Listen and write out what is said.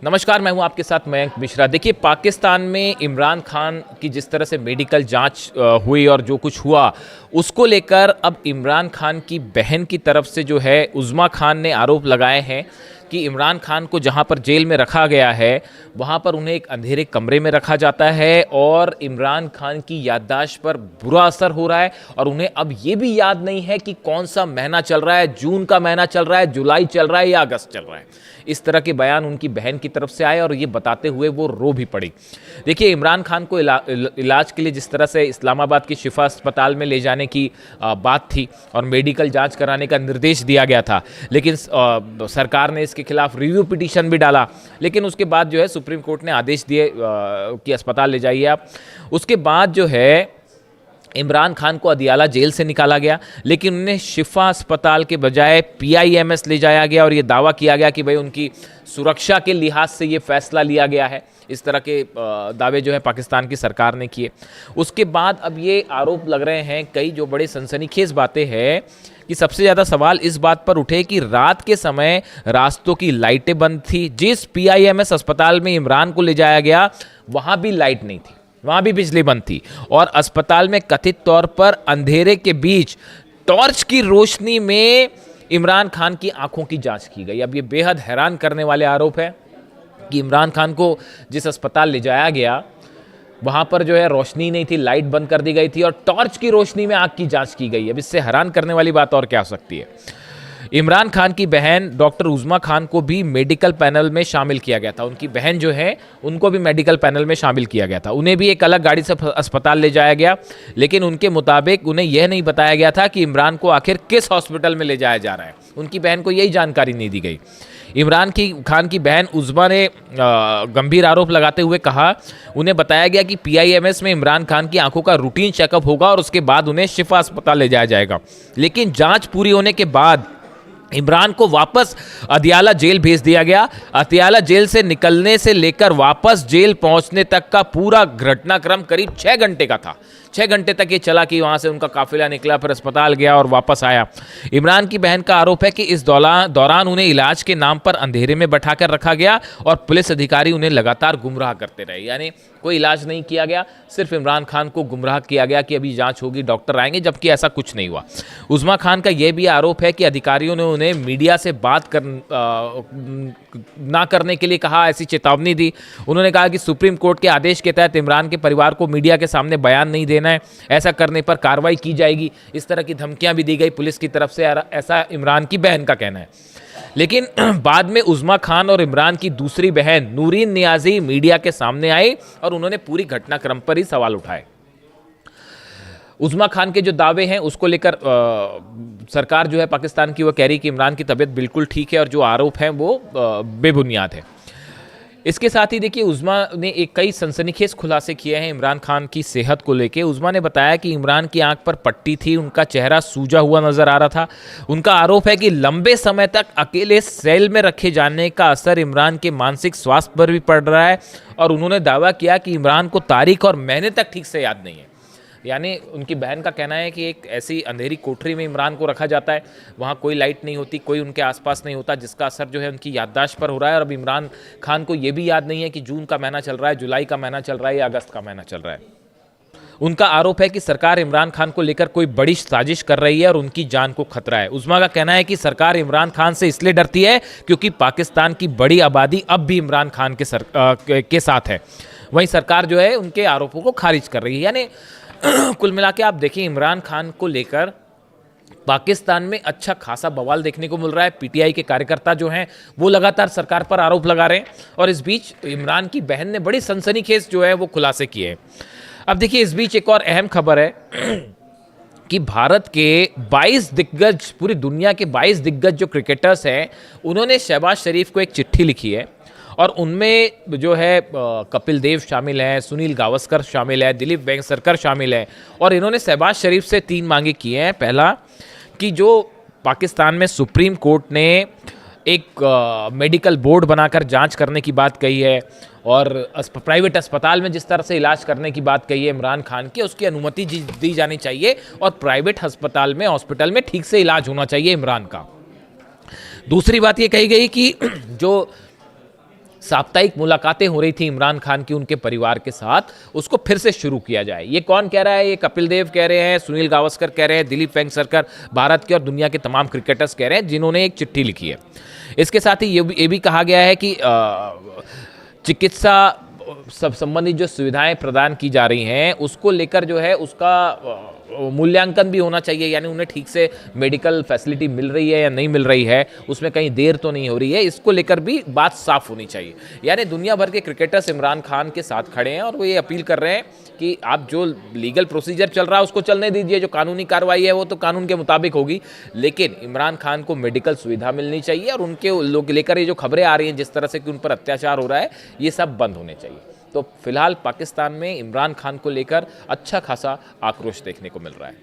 नमस्कार, मैं हूं आपके साथ मयंक मिश्रा। देखिए, पाकिस्तान में इमरान खान की जिस तरह से मेडिकल जांच हुई और जो कुछ हुआ उसको लेकर अब इमरान खान की बहन की तरफ से जो है उज़्मा खान ने आरोप लगाए हैं कि इमरान खान को जहां पर जेल में रखा गया है वहां पर उन्हें एक अंधेरे कमरे में रखा जाता है और इमरान खान की याददाश्त पर बुरा असर हो रहा है और उन्हें अब ये भी याद नहीं है कि कौन सा महीना चल रहा है, जून का महीना चल रहा है, जुलाई चल रहा है या अगस्त चल रहा है। इस तरह के बयान उनकी बहन की तरफ से आए और ये बताते हुए वो रो भी पड़ी। देखिए, इमरान खान को इलाज के लिए जिस तरह से इस्लामाबाद की शिफा अस्पताल में ले जाने की बात थी और मेडिकल जांच कराने का निर्देश दिया गया था, लेकिन सरकार ने इसके खिलाफ रिव्यू पिटीशन भी डाला। लेकिन उसके बाद जो है सुप्रीम कोर्ट ने आदेश दिए कि अस्पताल ले जाइए आप। उसके बाद जो है इमरान खान को अदियाला जेल से निकाला गया, लेकिन उन्हें शिफा अस्पताल के बजाय PIMS ले जाया गया और ये दावा किया गया कि भाई उनकी सुरक्षा के लिहाज से ये फैसला लिया गया है। इस तरह के दावे जो है पाकिस्तान की सरकार ने किए। उसके बाद अब ये आरोप लग रहे हैं कई जो बड़े सनसनीखेज बातें हैं कि सबसे ज़्यादा सवाल इस बात पर उठे कि रात के समय रास्तों की लाइटें बंद थी। जिस PIMS अस्पताल में इमरान को ले जाया गया वहाँ भी लाइट नहीं थी, वहाँ भी बिजली बंद थी और अस्पताल में कथित तौर पर अंधेरे के बीच टॉर्च की रोशनी में इमरान खान की आंखों की जांच की गई। अब ये बेहद हैरान करने वाले आरोप है कि इमरान खान को जिस अस्पताल ले जाया गया वहाँ पर जो है रोशनी नहीं थी, लाइट बंद कर दी गई थी और टॉर्च की रोशनी में आंख की जांच की गई। अब इससे हैरान करने वाली बात और क्या हो सकती है। इमरान खान की बहन डॉक्टर उज़्मा खान को भी मेडिकल पैनल में शामिल किया गया था। उनकी बहन जो है उनको भी मेडिकल पैनल में शामिल किया गया था। उन्हें भी एक अलग गाड़ी से अस्पताल ले जाया गया, लेकिन उनके मुताबिक उन्हें यह नहीं बताया गया था कि इमरान को आखिर किस हॉस्पिटल में ले जाया जा रहा है। उनकी बहन को यही जानकारी नहीं दी गई। इमरान खान की बहन उज़्मा ने गंभीर आरोप लगाते हुए कहा, उन्हें बताया गया कि PIMS में इमरान खान की आंखों का रूटीन चेकअप होगा और उसके बाद उन्हें शिफा अस्पताल ले जाया जाएगा। लेकिन जांच पूरी होने के बाद इमरान को वापस अदियाला जेल भेज दिया गया। अदियाला जेल से निकलने से लेकर वापस जेल पहुंचने तक का पूरा घटनाक्रम करीब 6 घंटे का था। 6 घंटे तक ये चला कि वहां से उनका काफिला निकला, फिर अस्पताल गया और वापस आया। इमरान की बहन का आरोप है कि इस दौरान उन्हें इलाज के नाम पर अंधेरे में बैठाकर रखा गया और पुलिस अधिकारी उन्हें लगातार गुमराह करते रहे। यानी कोई इलाज नहीं किया गया, सिर्फ इमरान खान को गुमराह किया गया कि अभी जांच होगी, डॉक्टर आएंगे, जबकि ऐसा कुछ नहीं हुआ। उज़्मा खान का यह भी आरोप है कि अधिकारियों ने उन्हें मीडिया से बात ना करने के लिए कहा, ऐसी चेतावनी दी। उन्होंने कहा कि सुप्रीम कोर्ट के आदेश के तहत इमरान के परिवार को मीडिया के सामने बयान नहीं देना है, ऐसा करने पर कार्रवाई की जाएगी। इस तरह की धमकियां भी दी गई पुलिस की तरफ से, ऐसा इमरान की बहन का कहना है। लेकिन बाद में उज़्मा खान और इमरान की दूसरी बहन नूरीन नियाजी मीडिया के सामने आई और उन्होंने पूरी घटनाक्रम पर ही सवाल उठाए। उज़्मा खान के जो दावे हैं उसको लेकर सरकार जो है पाकिस्तान की वो कह रही कि इमरान की तबीयत बिल्कुल ठीक है और जो आरोप हैं वो बेबुनियाद है। इसके साथ ही देखिए, उज़्मा ने कई सनसनीखेज खुलासे किए हैं इमरान खान की सेहत को लेके। उज़्मा ने बताया कि इमरान की आंख पर पट्टी थी, उनका चेहरा सूजा हुआ नजर आ रहा था। उनका आरोप है कि लंबे समय तक अकेले सेल में रखे जाने का असर इमरान के मानसिक स्वास्थ्य पर भी पड़ रहा है और उन्होंने दावा किया कि इमरान को तारीख और महीने तक ठीक से याद नहीं है। यानी उनकी बहन का कहना है कि एक ऐसी अंधेरी कोठरी में इमरान को रखा जाता है, वहाँ कोई लाइट नहीं होती, कोई उनके आसपास नहीं होता, जिसका असर जो है उनकी याददाश्त पर हो रहा है। और अब इमरान खान को ये भी याद नहीं है कि जून का महीना चल रहा है, जुलाई का महीना चल रहा है या अगस्त का महीना चल रहा है। उनका आरोप है कि सरकार इमरान खान को लेकर कोई बड़ी साजिश कर रही है और उनकी जान को खतरा है। उज़्मा का कहना है कि सरकार इमरान खान से इसलिए डरती है क्योंकि पाकिस्तान की बड़ी आबादी अब भी इमरान खान के साथ है। वहीं सरकार जो है उनके आरोपों को खारिज कर रही है। यानी कुल मिला के आप देखिए, इमरान खान को लेकर पाकिस्तान में अच्छा खासा बवाल देखने को मिल रहा है। PTI के कार्यकर्ता जो हैं वो लगातार सरकार पर आरोप लगा रहे हैं और इस बीच इमरान की बहन ने बड़ी सनसनीखेज जो है वो खुलासे किए हैं। अब देखिए, इस बीच एक और अहम खबर है कि भारत के 22 दिग्गज, पूरी दुनिया के 22 दिग्गज जो क्रिकेटर्स हैं उन्होंने शहबाज शरीफ को एक चिट्ठी लिखी है और उनमें जो है कपिल देव शामिल हैं, सुनील गावस्कर शामिल है, दिलीप वेंगसरकर शामिल है और इन्होंने शहबाज शरीफ से 3 मांगे की हैं। पहला कि जो पाकिस्तान में सुप्रीम कोर्ट ने एक मेडिकल बोर्ड बनाकर जांच करने की बात कही है और प्राइवेट अस्पताल में जिस तरह से इलाज करने की बात कही है इमरान खान की, उसकी अनुमति दी जानी चाहिए और प्राइवेट अस्पताल में, हॉस्पिटल में ठीक से इलाज होना चाहिए इमरान का। दूसरी बात ये कही गई कि जो साप्ताहिक मुलाकातें हो रही थी इमरान खान की उनके परिवार के साथ, उसको फिर से शुरू किया जाए। ये कौन कह रहा है? ये कपिल देव कह रहे हैं, सुनील गावस्कर कह रहे हैं, दिलीप वेंगसरकर, भारत के और दुनिया के तमाम क्रिकेटर्स कह रहे हैं, जिन्होंने एक चिट्ठी लिखी है। इसके साथ ही ये भी कहा गया है कि चिकित्सा सब संबंधित जो सुविधाएं प्रदान की जा रही हैं उसको लेकर जो है उसका मूल्यांकन भी होना चाहिए, यानी उन्हें ठीक से मेडिकल फैसिलिटी मिल रही है या नहीं मिल रही है, उसमें कहीं देर तो नहीं हो रही है, इसको लेकर भी बात साफ होनी चाहिए। यानी दुनिया भर के क्रिकेटर्स इमरान खान के साथ खड़े हैं और वो ये अपील कर रहे हैं कि आप जो लीगल प्रोसीजर चल रहा है उसको चलने दीजिए, जो कानूनी कार्रवाई है वो तो कानून के मुताबिक होगी, लेकिन इमरान खान को मेडिकल सुविधा मिलनी चाहिए और उनके लोग लेकर ये जो खबरें आ रही हैं जिस तरह से कि उन पर अत्याचार हो रहा है, ये सब बंद होने चाहिए। तो फिलहाल पाकिस्तान में इमरान खान को लेकर अच्छा खासा आक्रोश देखने को मिल रहा है।